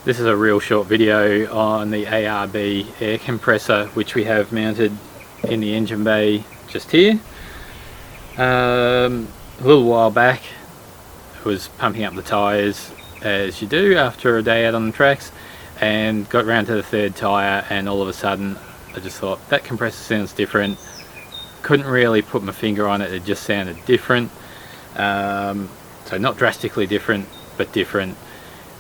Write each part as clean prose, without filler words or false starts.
This is a real short video on the ARB air compressor, which we have mounted in the engine bay just here. A little while back I was pumping up the tyres as you do after a day out on the tracks, and got round to the third tyre, and all of a sudden I just thought that compressor sounds different. Couldn't really put my finger on it, it just sounded different. So not drastically different, but different.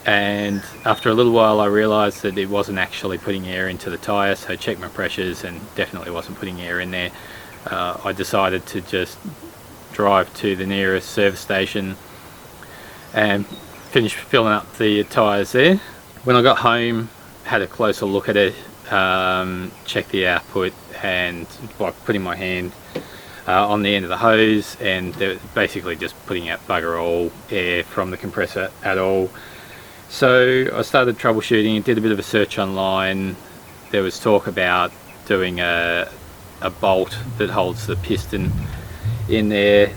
And after a little while I realised that it wasn't actually putting air into the tyre, so I checked my pressures and definitely wasn't putting air in there. I decided to just drive to the nearest service station and finish filling up the tyres there. When I got home, had a closer look at it, checked the output, and by putting my hand on the end of the hose, and they're basically just putting out bugger all air from the compressor at all. So I started troubleshooting, did a bit of a search online. There was talk about doing a bolt that holds the piston in there.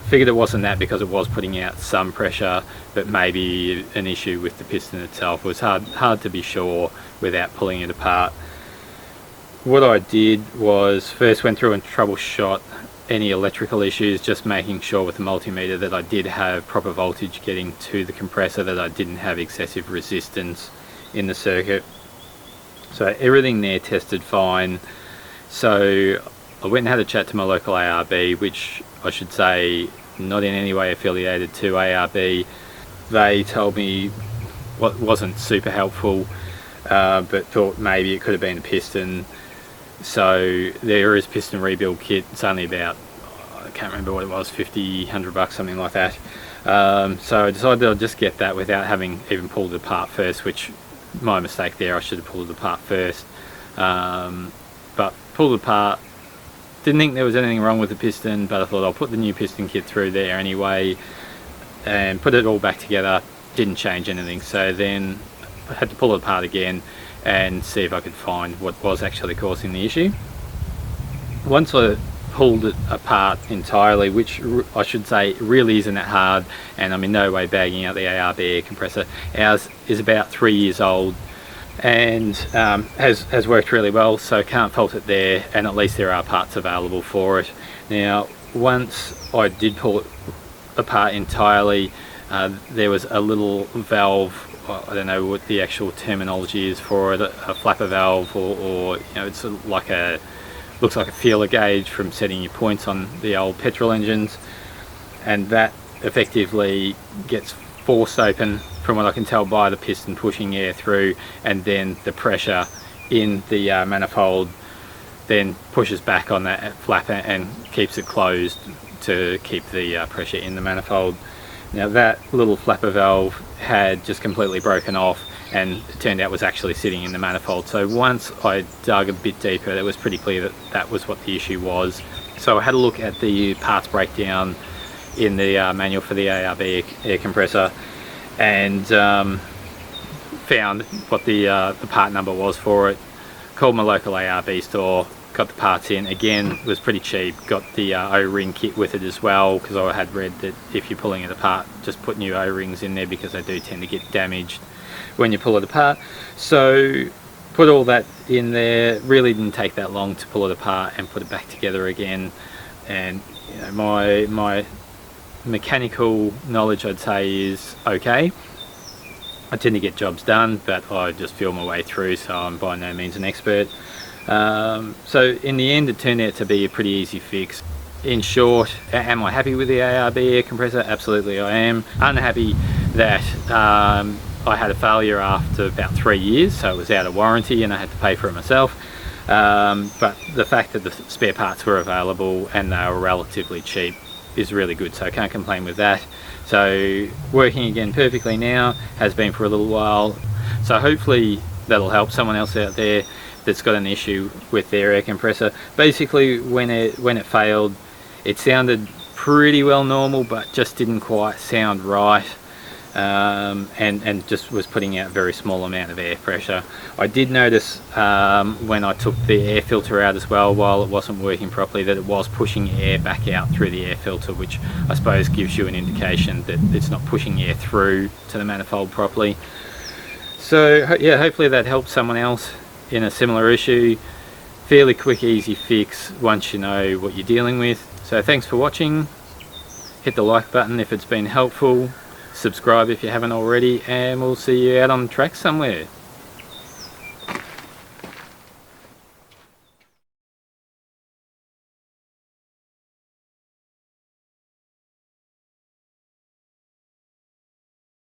Figured it wasn't that because it was putting out some pressure, but maybe an issue with the piston itself. It was hard to be sure without pulling it apart. What I did was first went through and troubleshot any electrical issues, just making sure with the multimeter that I did have proper voltage getting to the compressor, that I didn't have excessive resistance in the circuit. So everything there tested fine. So I went and had a chat to my local ARB, which I should say not in any way affiliated to ARB. They told me what wasn't super helpful, but thought maybe it could have been a piston. So there is piston rebuild kit. It's only about, I can't remember what it was, 50, 100 bucks, something like that. So I decided I'd just get that without having even pulled it apart first, which my mistake there, I should have pulled it apart first. But pulled it apart, didn't think there was anything wrong with the piston, but I thought I'll put the new piston kit through there anyway and put it all back together. Didn't change anything, so then I had to pull it apart again and see if I could find what was actually causing the issue. Once I pulled it apart entirely, which I should say really isn't that hard, and I'm in no way bagging out the ARB air compressor. Ours is about 3 years old and has worked really well, so can't fault it there, and at least there are parts available for it. Now once I did pull it apart entirely, there was a little valve, I don't know what the actual terminology is for it, a flapper valve, or you know, it's like looks like a feeler gauge from setting your points on the old petrol engines, and that effectively gets forced open from what I can tell by the piston pushing air through, and then the pressure in the manifold then pushes back on that flapper and keeps it closed to keep the pressure in the manifold. Now that little flapper valve had just completely broken off, and it turned out was actually sitting in the manifold. So once I dug a bit deeper, it was pretty clear that that was what the issue was. So I had a look at the parts breakdown in the manual for the ARB air compressor, and found what the part number was for it. Called my local ARB store, got the parts in. Again, it was pretty cheap. Got the O-ring kit with it as well, because I had read that if you're pulling it apart, just put new O-rings in there because they do tend to get damaged when you pull it apart. So put all that in there. Really didn't take that long to pull it apart and put it back together again. And you know, my mechanical knowledge, I'd say, is okay. I tend to get jobs done, but I just feel my way through, so I'm by no means an expert. So in the end it turned out to be a pretty easy fix. In short, am I happy with the ARB air compressor? Absolutely I am. Unhappy that I had a failure after about 3 years, so it was out of warranty and I had to pay for it myself. But the fact that the spare parts were available and they were relatively cheap is really good, so I can't complain with that. So working again perfectly now, has been for a little while, so hopefully that'll help someone else out there that's got an issue with their air compressor. Basically when it failed, it sounded pretty well normal, but just didn't quite sound right, and just was putting out a very small amount of air pressure. I did notice when I took the air filter out as well, while it wasn't working properly, that it was pushing air back out through the air filter, which I suppose gives you an indication that it's not pushing air through to the manifold properly. So yeah, hopefully that helps someone else in a similar issue. Fairly quick, easy fix once you know what you're dealing with. So thanks for watching. Hit the like button if it's been helpful. Subscribe if you haven't already, and we'll see you out on the track somewhere.